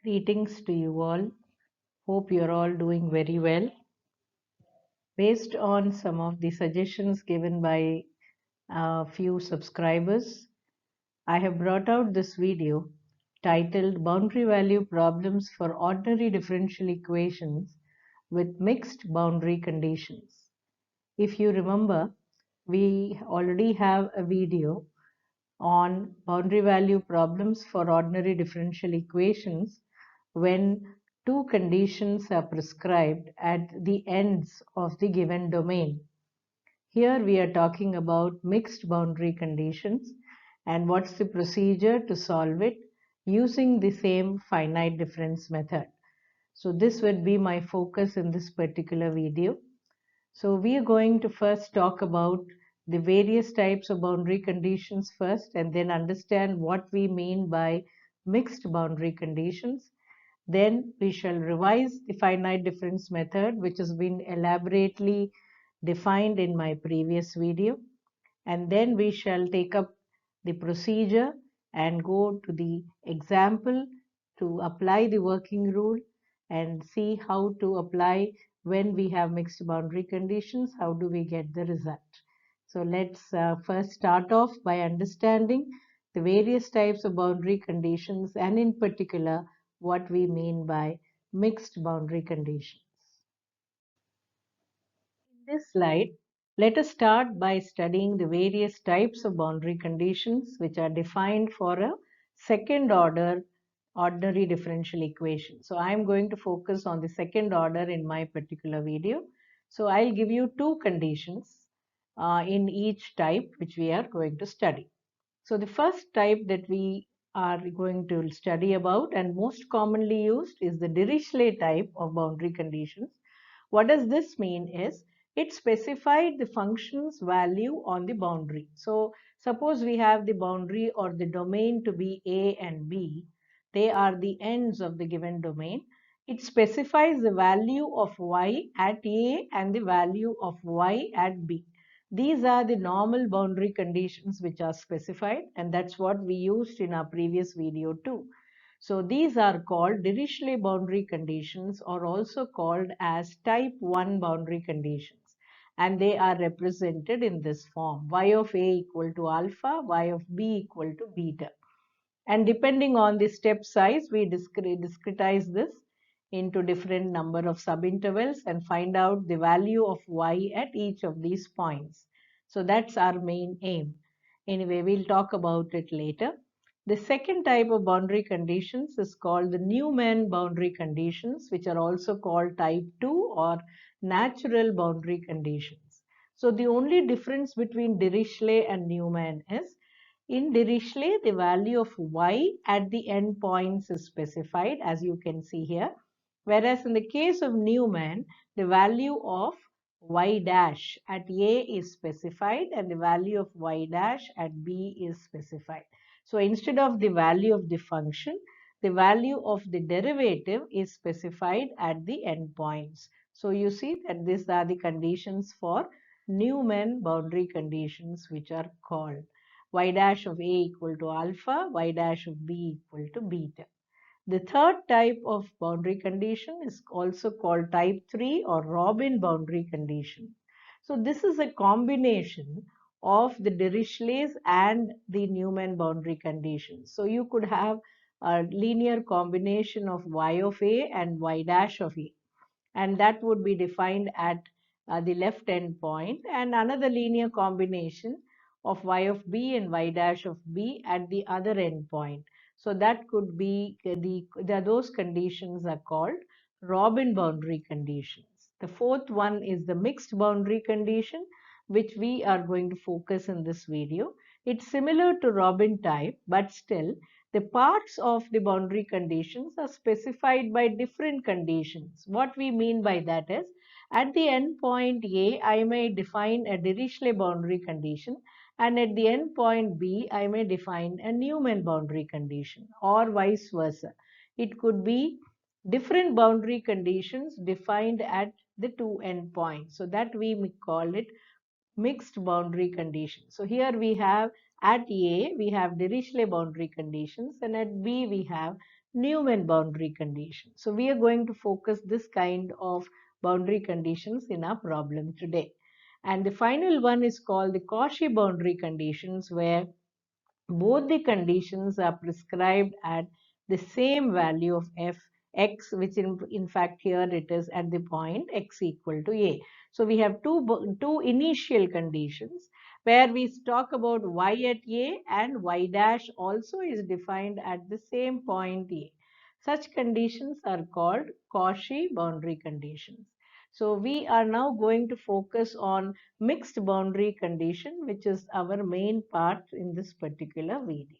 Greetings to you all. Hope you're all doing very well. Based on some of the suggestions given by a few subscribers, I have brought out this video titled Boundary Value Problems for Ordinary Differential Equations with Mixed Boundary Conditions. If you remember, we already have a video on boundary value problems for ordinary differential equations when two conditions are prescribed at the ends of the given domain. Here we are talking about mixed boundary conditions and what's the procedure to solve it using the same finite difference method. So this would be my focus in this particular video. So we are going to first talk about the various types of boundary conditions first and then understand what we mean by mixed boundary conditions. Then we shall revise the finite difference method, which has been elaborately defined in my previous video. And then we shall take up the procedure and go to the example to apply the working rule and see how to apply when we have mixed boundary conditions, how do we get the result. So let's first start off by understanding the various types of boundary conditions and in particular what we mean by mixed boundary conditions. In this slide, let us start by studying the various types of boundary conditions which are defined for a second order ordinary differential equation. So I am going to focus on the second order in my particular video. So I'll give you two conditions in each type which we are going to study. So the first type that we are going to study about and most commonly used is the Dirichlet type of boundary conditions. What does this mean is it specified the function's value on the boundary. So suppose we have the boundary or the domain to be A and B. They are the ends of the given domain. It specifies the value of y at A and the value of y at B. These are the normal boundary conditions which are specified, and that's what we used in our previous video too. So these are called Dirichlet boundary conditions or also called as type 1 boundary conditions. And they are represented in this form: y of A equal to alpha, y of B equal to beta. And depending on the step size, we discretize this into different number of subintervals and find out the value of y at each of these points. So that's our main aim. Anyway, we'll talk about it later. The second type of boundary conditions is called the Newman boundary conditions, which are also called type 2 or natural boundary conditions. So the only difference between Dirichlet and Newman is in Dirichlet, the value of y at the endpoints is specified, as you can see here, whereas in the case of Newman, the value of y dash at A is specified and the value of y dash at B is specified. So instead of the value of the function, the value of the derivative is specified at the endpoints. So you see that these are the conditions for Newman boundary conditions which are called y dash of A equal to alpha, y dash of B equal to beta. The third type of boundary condition is also called type 3 or Robin boundary condition. So this is a combination of the Dirichlet's and the Newman boundary conditions. So you could have a linear combination of y of A and y dash of A, and that would be defined at the left end point, and another linear combination of y of b and y dash of b at the other end point. So that could be those conditions are called Robin boundary conditions. The fourth one is the mixed boundary condition, which we are going to focus in this video. It's similar to Robin type, but still the parts of the boundary conditions are specified by different conditions. What we mean by that is, at the end point A, I may define a Dirichlet boundary condition, and at the end point B, I may define a Newman boundary condition, or vice versa. It could be different boundary conditions defined at the two endpoints. So that we call it mixed boundary conditions. So here we have at A, we have Dirichlet boundary conditions, and at B, we have Newman boundary condition. So we are going to focus this kind of boundary conditions in our problem today. And the final one is called the Cauchy boundary conditions, where both the conditions are prescribed at the same value of f(x), which in fact here it is at the point x equal to a. So we have two initial conditions where we talk about y at a, and y dash also is defined at the same point a. Such conditions are called Cauchy boundary conditions. So we are now going to focus on mixed boundary condition, which is our main part in this particular video.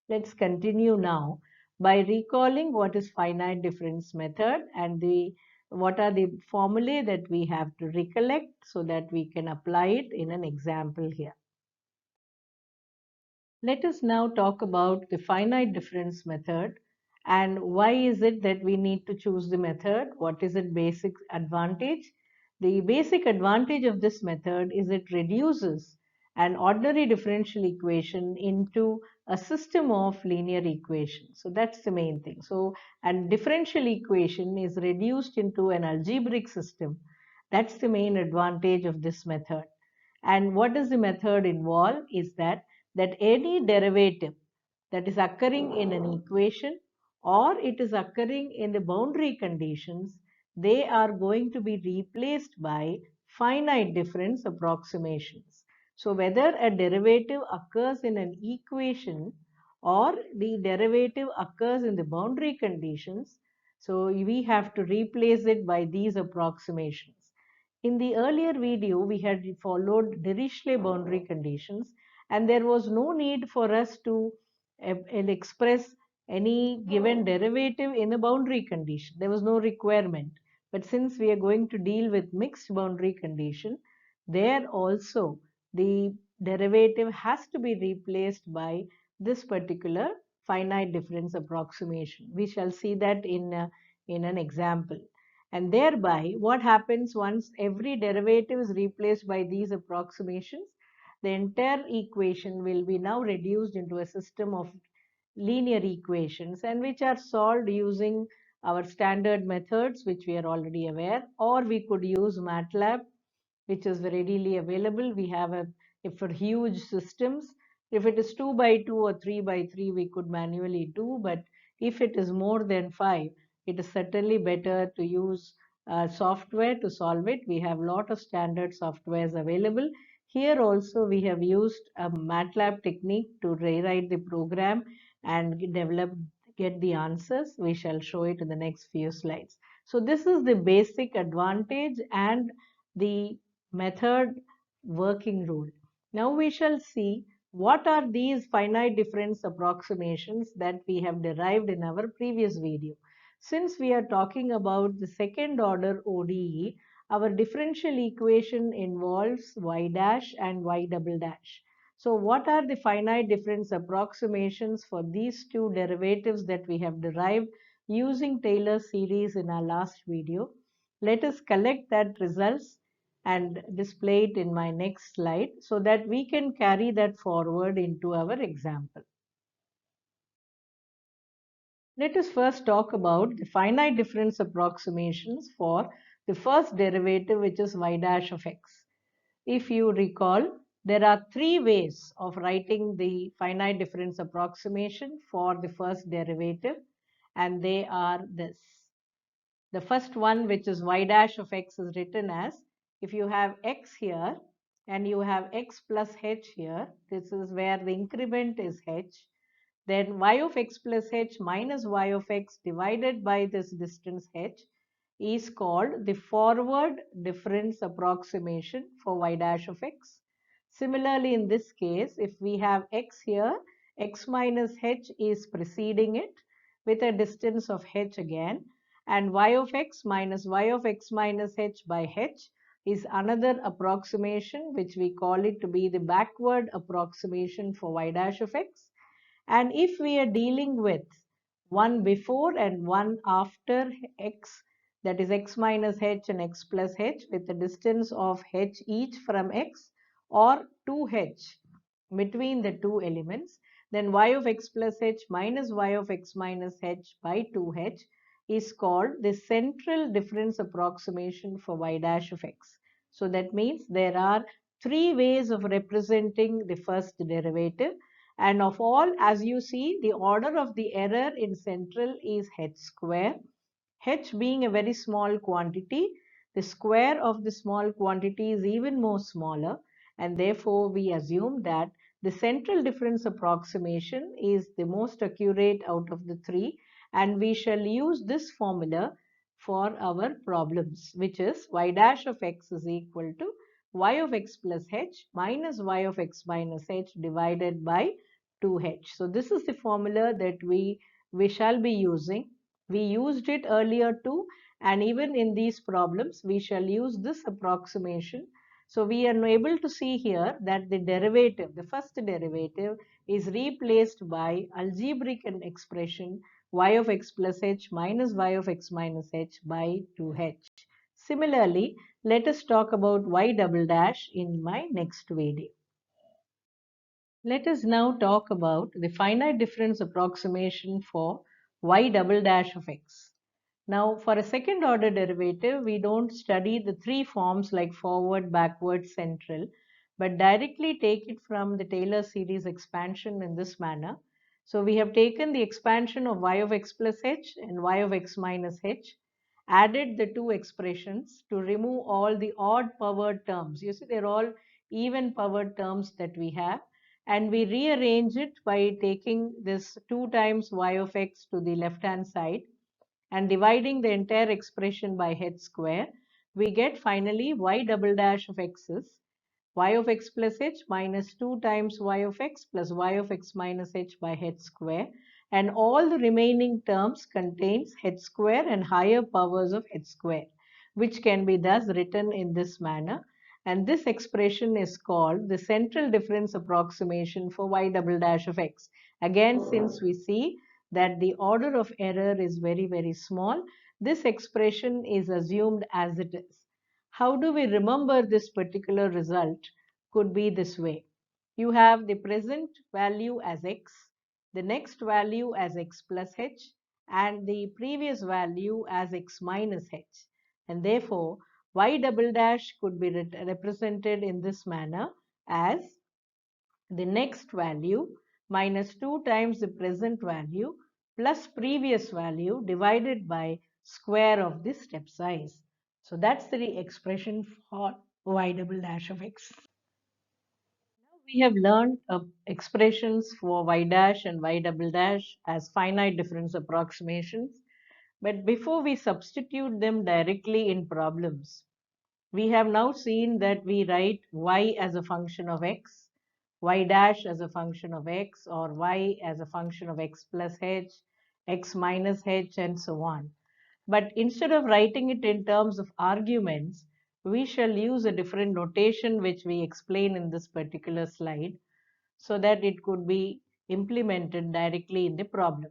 Let's continue now by recalling what is finite difference method and what are the formulae that we have to recollect so that we can apply it in an example here. Let us now talk about the finite difference method and why is it that we need to choose the method? What is its basic advantage? The basic advantage of this method is it reduces an ordinary differential equation into a system of linear equations. So that's the main thing. So a differential equation is reduced into an algebraic system. That's the main advantage of this method. And what does the method involve is that any derivative that is occurring in an equation or it is occurring in the boundary conditions, they are going to be replaced by finite difference approximations. So whether a derivative occurs in an equation or the derivative occurs in the boundary conditions, so we have to replace it by these approximations. In the earlier video, we had followed Dirichlet boundary conditions, and there was no need for us to express any given derivative in a boundary condition. There was no requirement. But since we are going to deal with mixed boundary condition, there also the derivative has to be replaced by this particular finite difference approximation. We shall see that in an example. And thereby, what happens once every derivative is replaced by these approximations? The entire equation will be now reduced into a system of linear equations and which are solved using our standard methods, which we are already aware, or we could use MATLAB, which is readily available. We have if for huge systems, if it is 2 by 2 or 3 by 3, we could manually do, but if it is more than 5, it is certainly better to use software to solve it. We have a lot of standard softwares available. Here also we have used a MATLAB technique to rewrite the program and get the answers. We shall show it in the next few slides. So this is the basic advantage and the method working rule. Now we shall see what are these finite difference approximations that we have derived in our previous video. Since we are talking about the second order ODE, our differential equation involves y dash and y double dash. So what are the finite difference approximations for these two derivatives that we have derived using Taylor's series in our last video? Let us collect that results and display it in my next slide so that we can carry that forward into our example. Let us first talk about the finite difference approximations for the first derivative, which is y dash of x. If you recall, there are three ways of writing the finite difference approximation for the first derivative, and they are this. The first one, which is y dash of x, is written as, if you have x here and you have x plus h here, this is where the increment is h, then y of x plus h minus y of x divided by this distance h is called the forward difference approximation for y dash of x. Similarly, in this case, if we have x here, x minus h is preceding it with a distance of h again, and y of x minus y of x minus h by h is another approximation, which we call it to be the backward approximation for y dash of x. And if we are dealing with one before and one after x, that is x minus h and x plus h with a distance of h each from x or 2h between the two elements, then y of x plus h minus y of x minus h by 2h is called the central difference approximation for y dash of x. So that means there are three ways of representing the first derivative, and of all, as you see, the order of the error in central is h square. H being a very small quantity, the square of the small quantity is even more smaller, and therefore we assume that the central difference approximation is the most accurate out of the three, and we shall use this formula for our problems, which is y dash of x is equal to y of x plus h minus y of x minus h divided by 2h. So this is the formula that we shall be using. We used it earlier too, and even in these problems, we shall use this approximation. So we are able to see here that the derivative, the first derivative, is replaced by algebraic expression y of x plus h minus y of x minus h by 2h. Similarly, let us talk about y double dash in my next video. Let us now talk about the finite difference approximation for y double dash of x. Now, for a second order derivative, we don't study the three forms like forward, backward, central, but directly take it from the Taylor series expansion in this manner. So we have taken the expansion of y of x plus h and y of x minus h, added the two expressions to remove all the odd powered terms. You see, they're all even powered terms that we have, and we rearrange it by taking this 2 times y of x to the left hand side and dividing the entire expression by h square. We get finally y double dash of x is y of x plus h minus 2 times y of x plus y of x minus h by h square, and all the remaining terms contains h square and higher powers of h square, which can be thus written in this manner, and this expression is called the central difference approximation for y double dash of x. Again, since we see that the order of error is very, very small, this expression is assumed as it is. How do we remember this particular result? Could be this way. You have the present value as x, the next value as x plus h, and the previous value as x minus h. And therefore, y double dash could be represented in this manner as the next value minus 2 times the present value plus previous value divided by square of the step size. So that's the expression for y double dash of x. Now we have learned expressions for y dash and y double dash as finite difference approximations. But before we substitute them directly in problems, we have now seen that we write y as a function of x, y dash as a function of x, or y as a function of x plus h, x minus h, and so on. But instead of writing it in terms of arguments, we shall use a different notation which we explain in this particular slide so that it could be implemented directly in the problem.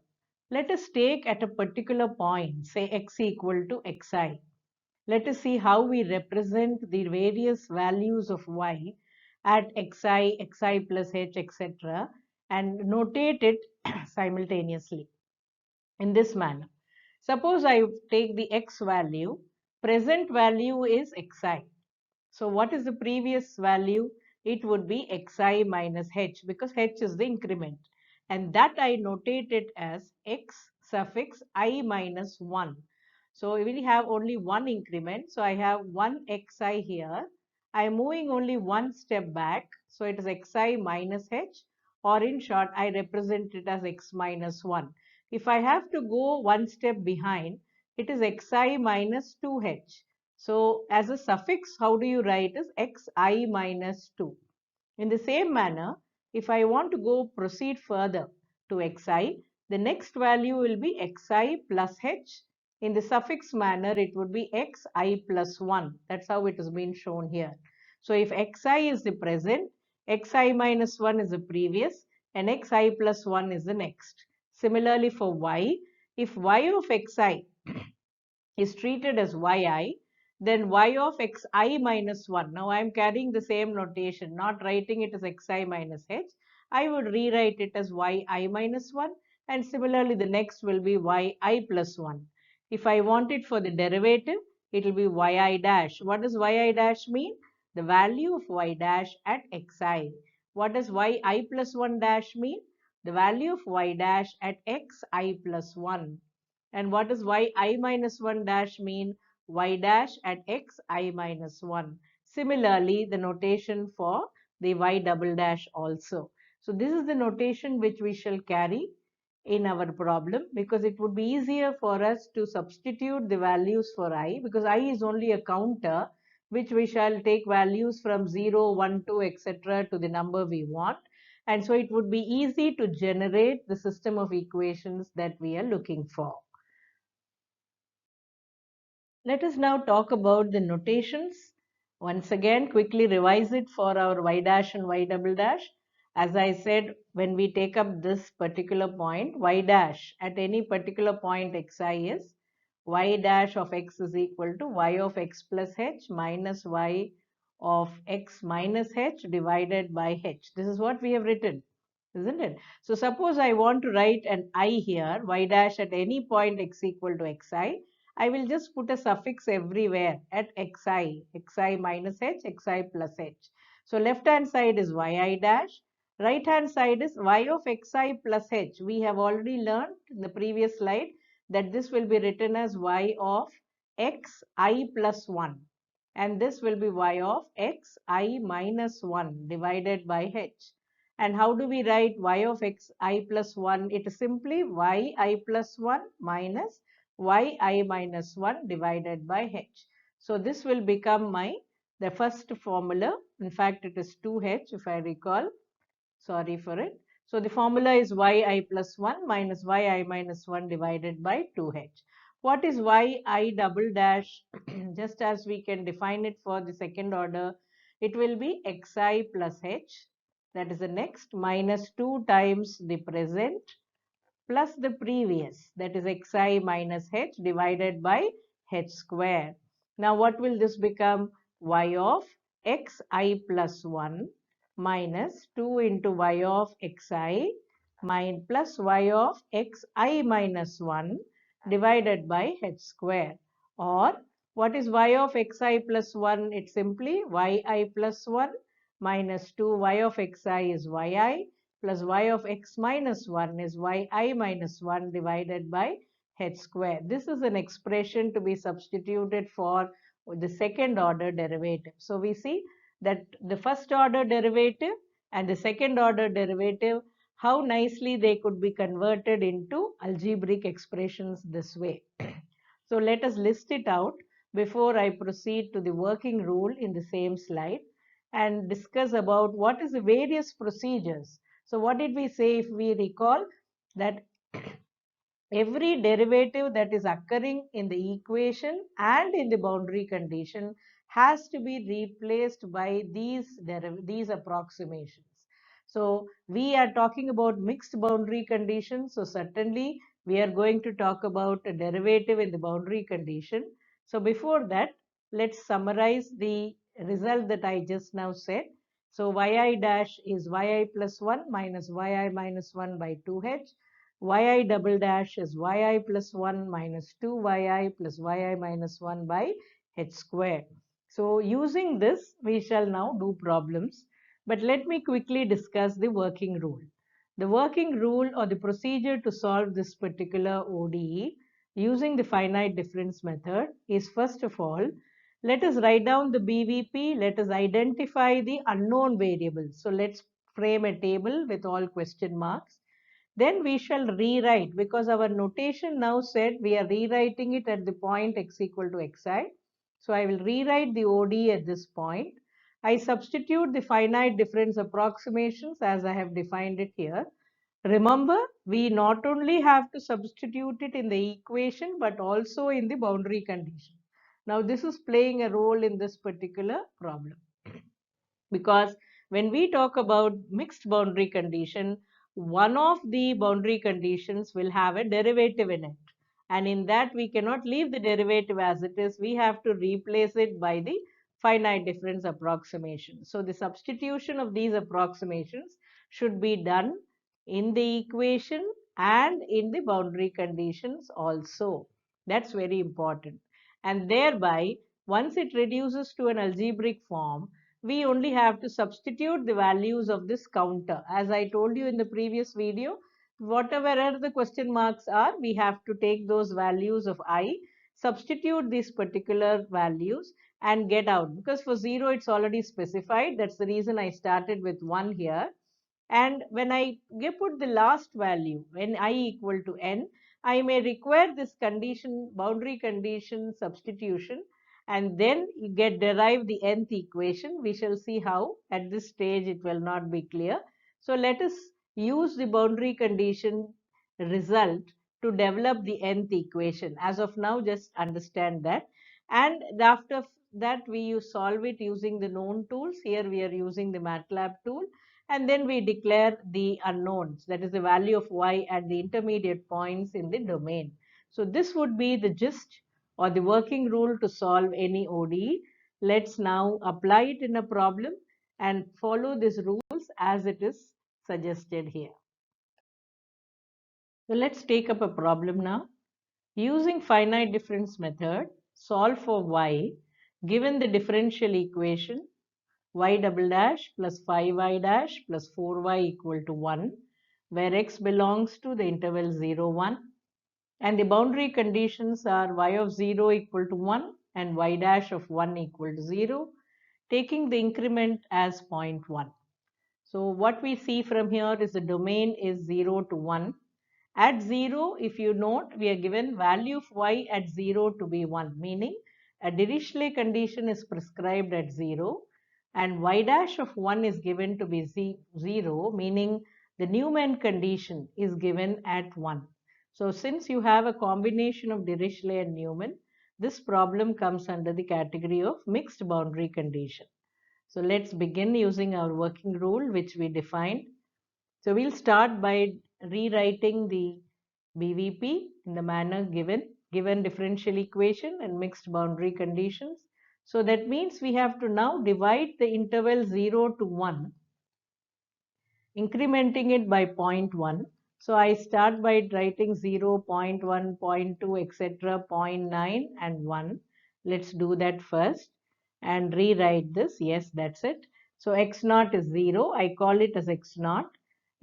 Let us take at a particular point, say x equal to xi. Let us see how we represent the various values of y at xi, xi plus h, etc., and notate it simultaneously in this manner. Suppose I take the x value, present value is xi. So what is the previous value? It would be xi minus h, because h is the increment. And that I notate it as x suffix I minus 1. So we have only one increment. So I have one xi here. I am moving only one step back. So it is xi minus h, or in short, I represent it as x minus 1. If I have to go one step behind, it is xi minus 2h. So as a suffix, how do you write is xi minus 2. In the same manner, if I want to go proceed further to xi, the next value will be xi plus h. In the suffix manner, it would be xi plus 1. That's how it has been shown here. So if xi is the present, xi minus 1 is the previous, and xi plus 1 is the next. Similarly for y, if y of xi is treated as yi, then y of xi minus 1. Now I am carrying the same notation, not writing it as xi minus h. I would rewrite it as yi minus 1, and similarly the next will be yi plus 1. If I want it for the derivative, it will be yi dash. What does yi dash mean? The value of y dash at xi. What does yi plus 1 dash mean? The value of y dash at xi plus 1. And what does yi minus 1 dash mean? Y dash at xi minus 1. Similarly, the notation for the y double dash also. So this is the notation which we shall carry in our problem, because it would be easier for us to substitute the values for I, because I is only a counter which we shall take values from 0, 1, 2, etc. to the number we want. And so it would be easy to generate the system of equations that we are looking for. Let us now talk about the notations. Once again, quickly revise it for our y dash and y double dash. As I said, when we take up this particular point, y dash at any particular point xi is y dash of x is equal to y of x plus h minus y of x minus h divided by h. This is what we have written, isn't it? So suppose I want to write an I here, y dash at any point x equal to xi. I will just put a suffix everywhere at xi minus h, xi plus h. So left hand side is yi dash, right hand side is y of xi plus h. We have already learned in the previous slide that this will be written as y of xi plus 1. And this will be y of xi minus 1 divided by h. And how do we write y of xi plus 1? It is simply yi plus 1 minus yi minus 1 divided by h. So this will become the first formula. In fact, it is 2h if I recall. Sorry for it. So the formula is yi plus 1 minus yi minus 1 divided by 2h. What is yi double dash? Just as we can define it for the second order, it will be xi plus h. That is the next minus 2 times the present plus the previous, that is xi minus h divided by h square. Now what will this become? Y of xi plus 1 minus 2 into y of xi plus y of xi minus 1 divided by h square. Or what is y of xi plus 1? It's simply yi plus 1 minus 2 y of xi is yi plus y of x minus 1 is yi minus 1 divided by h square. This is an expression to be substituted for the second order derivative. So we see that the first order derivative and the second order derivative, how nicely they could be converted into algebraic expressions this way. So let us list it out before I proceed to the working rule in the same slide and discuss about what is the various procedures. So what did we say? If we recall that every derivative that is occurring in the equation and in the boundary condition has to be replaced by these approximations. So we are talking about mixed boundary conditions. So certainly we are going to talk about a derivative in the boundary condition. So before that, let's summarize the result that I just now said. So yi dash is yi plus 1 minus yi minus 1 by 2h. Yi double dash is yi plus 1 minus 2yi plus yi minus 1 by h square. So using this, we shall now do problems. But let me quickly discuss the working rule. The working rule or the procedure to solve this particular ODE using the finite difference method is, first of all, let us write down the BVP. Let us identify the unknown variables. So let's frame a table with all question marks. Then we shall rewrite, because our notation now said we are rewriting it at the point x equal to xi. So I will rewrite the ODE at this point. I substitute the finite difference approximations as I have defined it here. Remember, we not only have to substitute it in the equation but also in the boundary condition. Now this is playing a role in this particular problem, because when we talk about mixed boundary condition, one of the boundary conditions will have a derivative in it, and in that we cannot leave the derivative as it is. We have to replace it by the finite difference approximation. So the substitution of these approximations should be done in the equation and in the boundary conditions also. That's very important. And thereby, once it reduces to an algebraic form, we only have to substitute the values of this counter. As I told you in the previous video, whatever the question marks are, we have to take those values of I, substitute these particular values and get out. Because for 0, it's already specified. That's the reason I started with 1 here. And when I put the last value, when I equal to n, I may require this condition, boundary condition substitution, and then you get derive the nth equation. We shall see how. At this stage, it will not be clear. So let us use the boundary condition result to develop the nth equation. As of now, just understand that. And after that, we solve it using the known tools. Here we are using the MATLAB tool, and then we declare the unknowns, that is the value of y at the intermediate points in the domain. So this would be the gist or the working rule to solve any ODE. Let's now apply it in a problem and follow these rules as it is suggested here. So let's take up a problem now. Using finite difference method, solve for y given the differential equation y double dash plus 5y dash plus 4y equal to 1, where x belongs to the interval 0, 1, and the boundary conditions are y of 0 equal to 1 and y dash of 1 equal to 0, taking the increment as 0.1. So what we see from here is the domain is 0 to 1. At 0, if you note, we are given value of y at 0 to be 1, meaning a Dirichlet condition is prescribed at 0, and y dash of 1 is given to be 0, meaning the Newman condition is given at 1. So since you have a combination of Dirichlet and Newman, this problem comes under the category of mixed boundary condition. So let's begin using our working rule which we defined. So we'll start by rewriting the BVP in the manner given differential equation and mixed boundary conditions. So that means we have to now divide the interval 0 to 1, incrementing it by 0.1. So I start by writing 0, 0.1, 0.2, etc., 0.9 and 1. Let's do that first and rewrite this. Yes, that's it. So x naught is 0. I call it as x naught.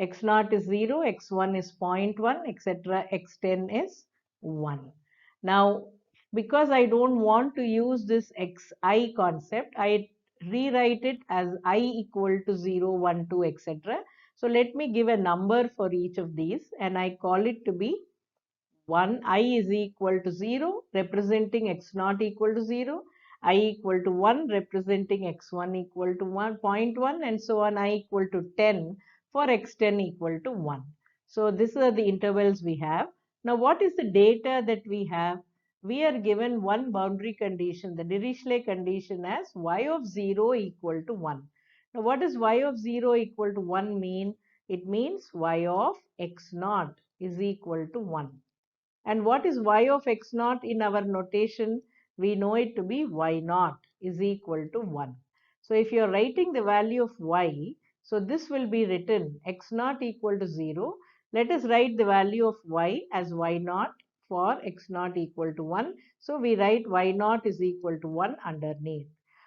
X naught is 0, x1 is 0.1, etc., x10 is 1. Now, because I don't want to use this xi concept, I rewrite it as I equal to 0, 1, 2, etc. So let me give a number for each of these, and I call it to be 1. I is equal to 0, representing x naught equal to 0. I equal to 1, representing x1 equal to 1.1, and so on. I equal to 10 for x10 equal to 1. So these are the intervals we have. Now what is the data that we have? We are given one boundary condition, the Dirichlet condition, as y of 0 equal to 1. Now what does y of 0 equal to 1 mean? It means y of x naught is equal to 1. And what is y of x naught in our notation? We know it to be y naught is equal to 1. So if you are writing the value of y, so this will be written x naught equal to 0. Let us write the value of y as y naught for x naught equal to 1. So we write y naught is equal to 1 underneath.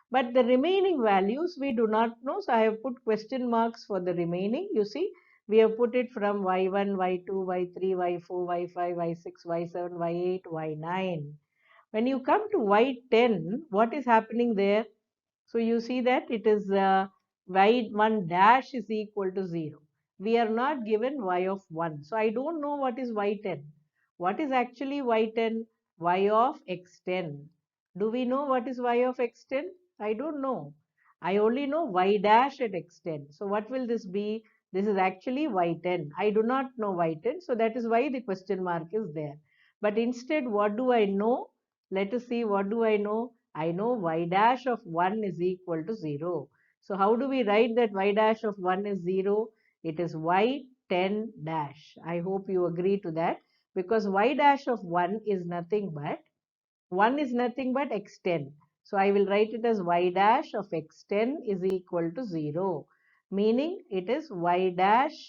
But the remaining values we do not know. So I have put question marks for the remaining. You see, we have put it from y1, y2, y3, y4, y5, y6, y7, y8, y9. When you come to y10, what is happening there? So you see that it is y1 dash is equal to 0. We are not given y of 1. So I don't know what is y10. What is actually y10? Y of x10. Do we know what is y of x10? I don't know. I only know y dash at x10. So what will this be? This is actually y10. I do not know y10. So that is why the question mark is there. But instead, what do I know? Let us see, what do I know? I know y dash of 1 is equal to 0. So how do we write that y dash of 1 is 0? It is y10 dash. I hope you agree to that, because y dash of 1 is nothing but x10. So I will write it as y dash of x10 is equal to 0, meaning it is y dash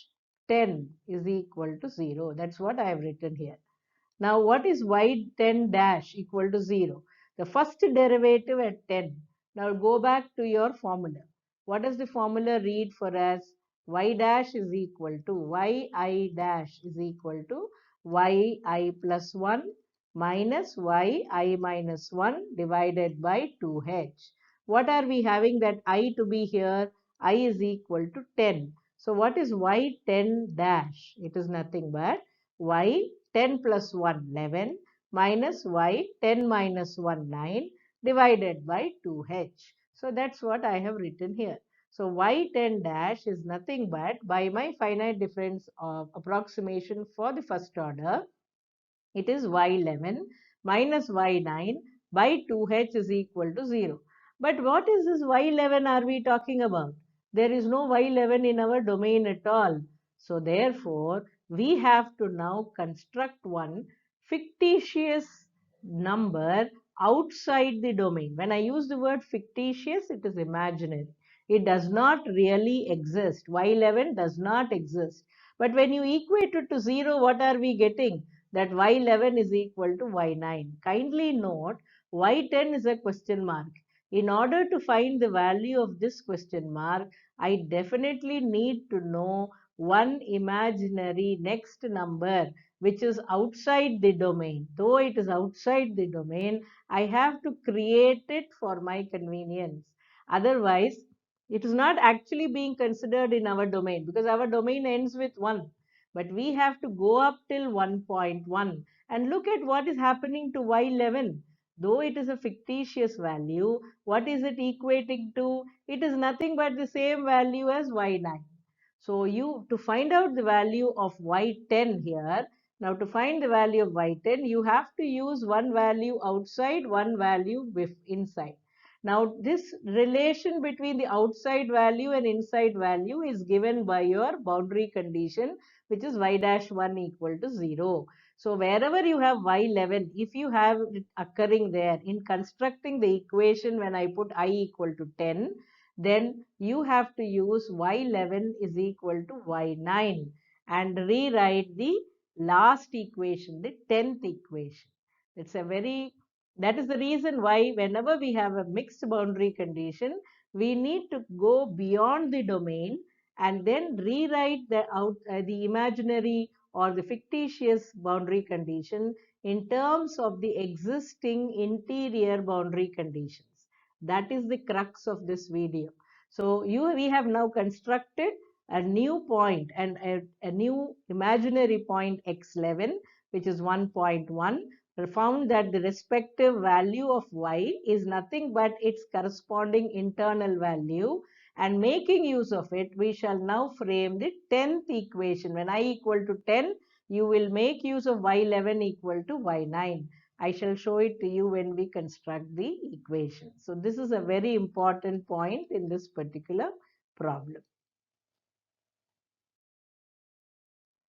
10 is equal to 0. That's what I have written here. Now, what is y10 dash equal to 0? The first derivative at 10. Now, go back to your formula. What does the formula read for us? Y dash is equal to yi dash is equal to yi plus 1 minus yi minus 1 divided by 2h. What are we having that I to be here? I is equal to 10. So, what is y10 dash? It is nothing but y 10 plus 1 11 minus y 10 minus 1 9 divided by 2h. So that's what I have written here. So y10 dash is nothing but, by my finite difference of approximation for the first order, it is y11 minus y9 by 2h is equal to 0. But what is this y11 are we talking about? There is no y11 in our domain at all. So therefore, we have to now construct one fictitious number outside the domain. When I use the word fictitious, it is imaginary. It does not really exist. Y11 does not exist. But when you equate it to 0, what are we getting? That y11 is equal to y9. Kindly note, y10 is a question mark. In order to find the value of this question mark, I definitely need to know one imaginary next number which is outside the domain. Though it is outside the domain, I have to create it for my convenience. Otherwise, it is not actually being considered in our domain because our domain ends with 1. But we have to go up till 1.1 and look at what is happening to y11. Though it is a fictitious value, what is it equating to? It is nothing but the same value as y9. So to find out the value of y10 here, now to find the value of y10, you have to use one value outside, one value inside. Now this relation between the outside value and inside value is given by your boundary condition, which is y dash 1 equal to 0. So wherever you have y11, if you have it occurring there in constructing the equation when I put I equal to 10, then you have to use y11 is equal to y9 and rewrite the last equation, the 10th equation. It's a very, that is the reason why whenever we have a mixed boundary condition, we need to go beyond the domain and then rewrite the imaginary or the fictitious boundary condition in terms of the existing interior boundary conditions. That is the crux of this video. So we have now constructed a new point and a new imaginary point x11, which is 1.1, found that the respective value of y is nothing but its corresponding internal value, and making use of it, we shall now frame the 10th equation. When I equal to 10, you will make use of y11 equal to y9. I shall show it to you when we construct the equation. So this is a very important point in this particular problem.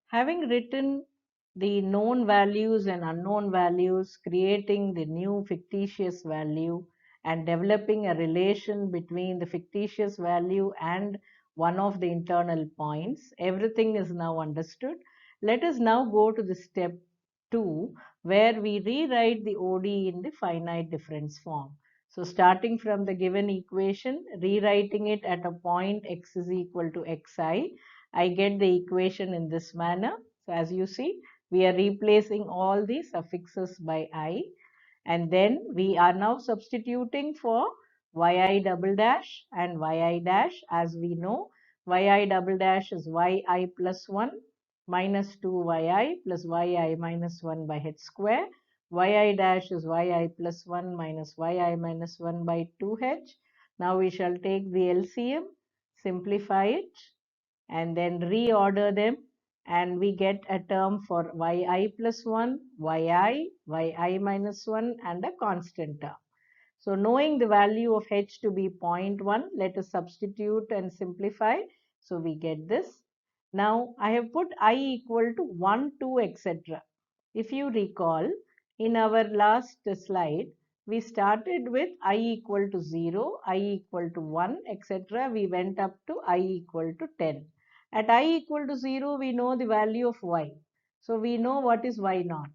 Having written the known values and unknown values, creating the new fictitious value, and developing a relation between the fictitious value and one of the internal points, everything is now understood. Let us now go to the step 2, where we rewrite the ODE in the finite difference form. So starting from the given equation, rewriting it at a point x is equal to xi, I get the equation in this manner. So as you see, we are replacing all the suffixes by I, and then we are now substituting for yi double dash and yi dash. As we know, yi double dash is yi plus 1 minus 2yi plus yi minus 1 by h square. Yi dash is yi plus 1 minus yi minus 1 by 2h. Now we shall take the LCM, simplify it, and then reorder them, and we get a term for yi plus 1, yi minus 1, and a constant term. So knowing the value of h to be 0.1, let us substitute and simplify. So we get this. Now I have put I equal to 1, 2, etc. If you recall, in our last slide, we started with I equal to 0, I equal to 1, etc. We went up to I equal to 10. At I equal to 0, we know the value of y. So we know what is y naught.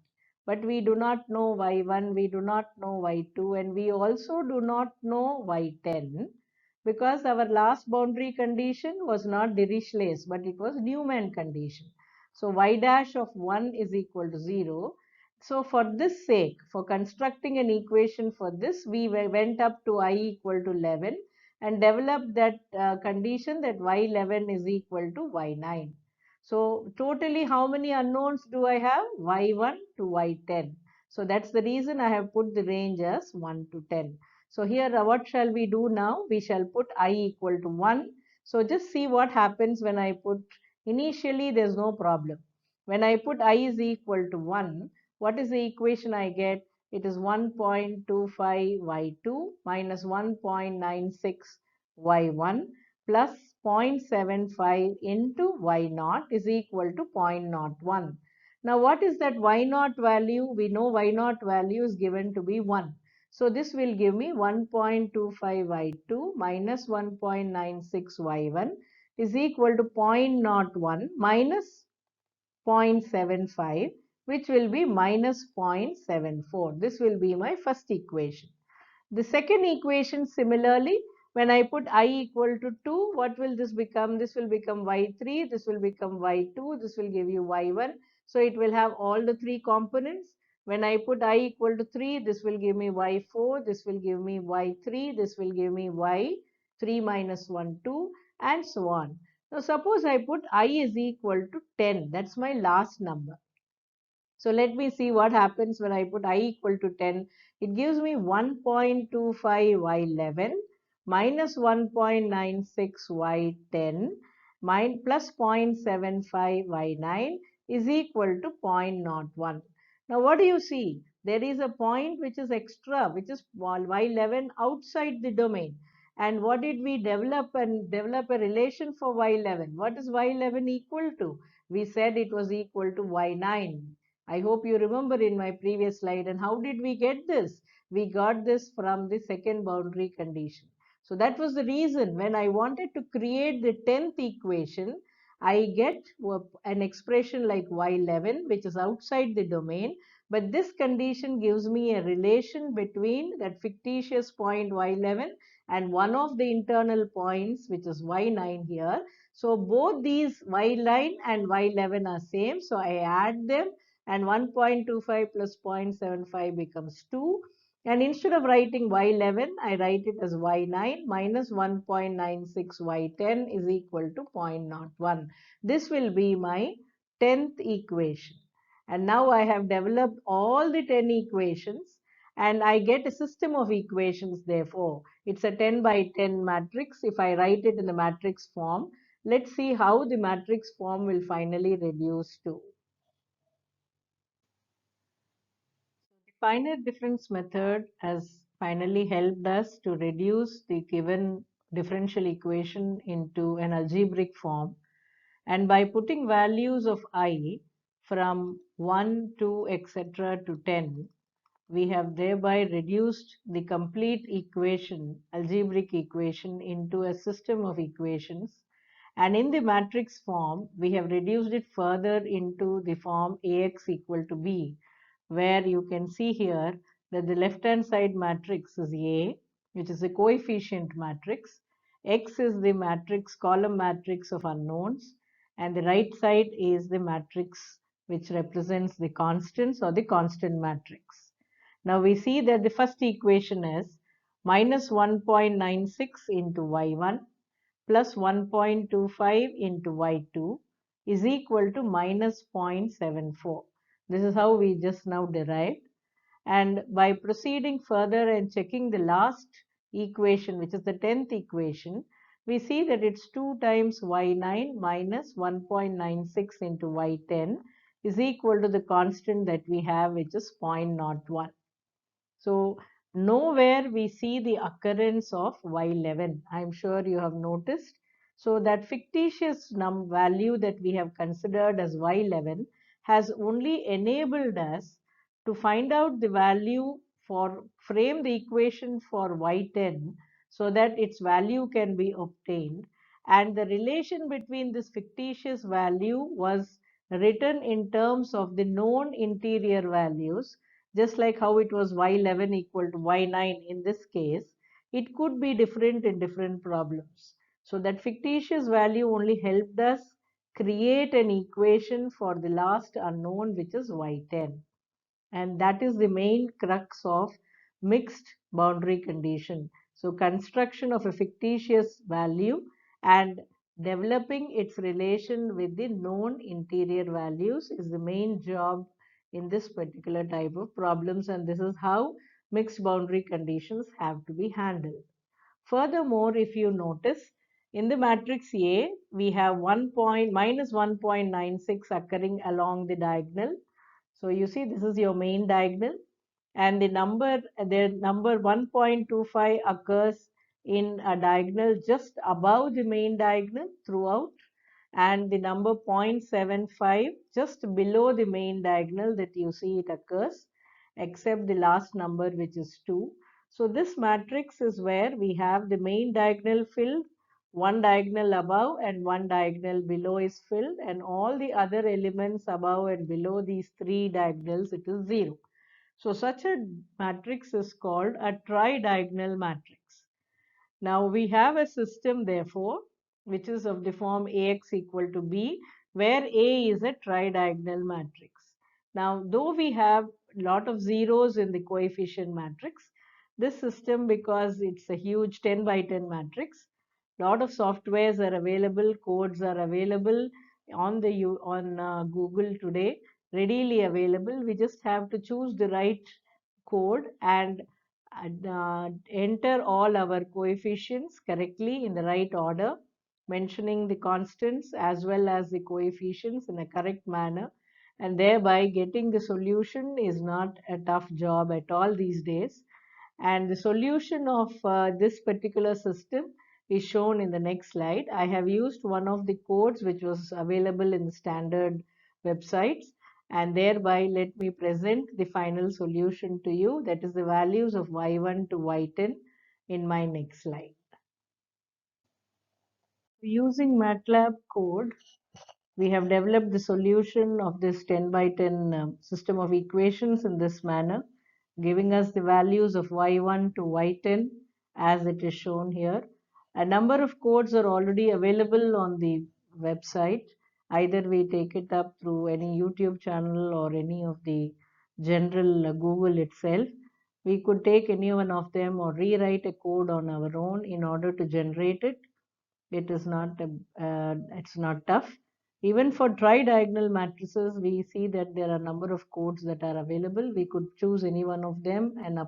But we do not know y1, we do not know y2, and we also do not know y10 because our last boundary condition was not Dirichlet's, but it was Newman condition. So y dash of 1 is equal to 0. So for this sake, for constructing an equation for this, we went up to I equal to 11 and developed that condition that y11 is equal to y9. So totally how many unknowns do I have? y1 to y10. So that's the reason I have put the range as 1 to 10. So here what shall we do now? We shall put I equal to 1. So just see what happens when I put, initially there's no problem. When I put I is equal to 1, what is the equation I get? It is 1.25 y2 minus 1.96 y1 plus 0.75 into y0 is equal to 0.01. Now what is that y0 value? We know y0 value is given to be 1. So this will give me 1.25 y2 minus 1.96 y1 is equal to 0.01 minus 0.75, which will be minus 0.74. This will be my first equation. The second equation similarly, when I put I equal to 2, what will this become? This will become y3, this will become y2, this will give you y1. So it will have all the three components. When I put I equal to 3, this will give me y4, this will give me y3, this will give me y3 minus 1, 2, and so on. Now suppose I put I is equal to 10, that's my last number. So let me see what happens when I put I equal to 10. It gives me 1.25 y11 minus 1.96 y10 plus 0.75 y9 is equal to 0.01. Now what do you see? There is a point which is extra, which is y11 outside the domain. And what did we develop? And develop a relation for y11. What is y11 equal to? We said it was equal to y9. I hope you remember in my previous slide. And how did we get this? We got this from the second boundary condition. So that was the reason when I wanted to create the 10th equation, I get an expression like y11, which is outside the domain. But this condition gives me a relation between that fictitious point y11 and one of the internal points, which is y9 here. So both these y9 and y11 are same. So I add them, and 1.25 plus 0.75 becomes 2. And instead of writing y11, I write it as y9 minus 1.96 y10 is equal to 0.01. This will be my 10th equation. And now I have developed all the 10 equations and I get a system of equations therefore. It's a 10 by 10 matrix. If I write it in the matrix form, let's see how the matrix form will finally reduce to. Finite difference method has finally helped us to reduce the given differential equation into an algebraic form, and by putting values of I from 1, 2, etc. to 10, we have thereby reduced the complete equation, algebraic equation, into a system of equations. And in the matrix form, we have reduced it further into the form Ax equal to B, where you can see here that the left-hand side matrix is A, which is a coefficient matrix. X is the matrix, column matrix of unknowns, and the right side is the matrix which represents the constants or the constant matrix. Now we see that the first equation is minus 1.96 into y1 plus 1.25 into y2 is equal to minus 0.74. This is how we just now derived. And by proceeding further and checking the last equation, which is the 10th equation, we see that it's 2 times y9 minus 1.96 into y10 is equal to the constant that we have, which is 0.01. So nowhere we see the occurrence of y11. I'm sure you have noticed. So that fictitious value that we have considered as y11 has only enabled us to find out the value for frame the equation for y10 so that its value can be obtained, and the relation between this fictitious value was written in terms of the known interior values, just like how it was y11 equal to y9 in this case. It could be different in different problems. So that fictitious value only helped us create an equation for the last unknown, which is y10. And that is the main crux of mixed boundary condition. So construction of a fictitious value and developing its relation with the known interior values is the main job in this particular type of problems, and this is how mixed boundary conditions have to be handled. Furthermore, if you notice, in the matrix A, we have 1.96 occurring along the diagonal. So you see, this is your main diagonal, and the number 1.25 occurs in a diagonal just above the main diagonal throughout, and the number 0.75 just below the main diagonal that you see it occurs, except the last number, which is 2. So this matrix is where we have the main diagonal filled, one diagonal above and one diagonal below is filled, and all the other elements above and below these three diagonals, it is 0. So such a matrix is called a tridiagonal matrix. Now we have a system, therefore, which is of the form Ax equal to B, where A is a tridiagonal matrix. Now, though we have a lot of zeros in the coefficient matrix, this system, because it's a huge 10 by 10 matrix, lot of softwares are available, codes are available on Google today, readily available. We just have to choose the right code and enter all our coefficients correctly in the right order, mentioning the constants as well as the coefficients in a correct manner, and thereby getting the solution is not a tough job at all these days. And the solution of this particular system is shown in the next slide. I have used one of the codes which was available in the standard websites, and thereby let me present the final solution to you, that is the values of y1 to y10 in my next slide. Using MATLAB code, we have developed the solution of this 10 by 10 system of equations in this manner, giving us the values of y1 to y10 as it is shown here. A number of codes are already available on the website. Either we take it up through any YouTube channel or any of the general Google itself. We could take any one of them or rewrite a code on our own in order to generate it. It's not tough. Even for tridiagonal matrices, we see that there are a number of codes that are available. We could choose any one of them and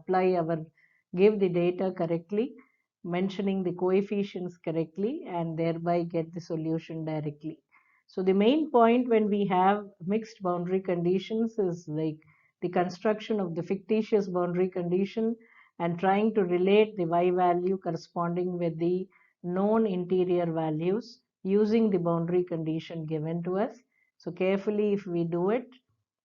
give the data correctly, mentioning the coefficients correctly, and thereby get the solution directly. So the main point when we have mixed boundary conditions is like the construction of the fictitious boundary condition and trying to relate the y value corresponding with the known interior values using the boundary condition given to us. So carefully, if we do it,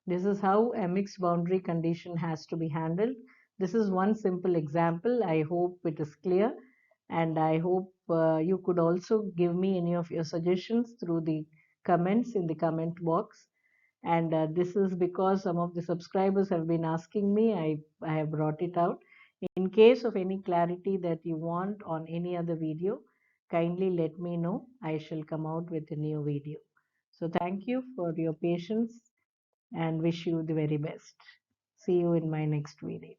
this is how a mixed boundary condition has to be handled. This is one simple example. I hope it is clear, and I hope you could also give me any of your suggestions through the comments in the comment box. And this is because some of the subscribers have been asking me. I have brought it out. In case of any clarity that you want on any other video, kindly let me know. I shall come out with a new video. So thank you for your patience and wish you the very best. See you in my next video.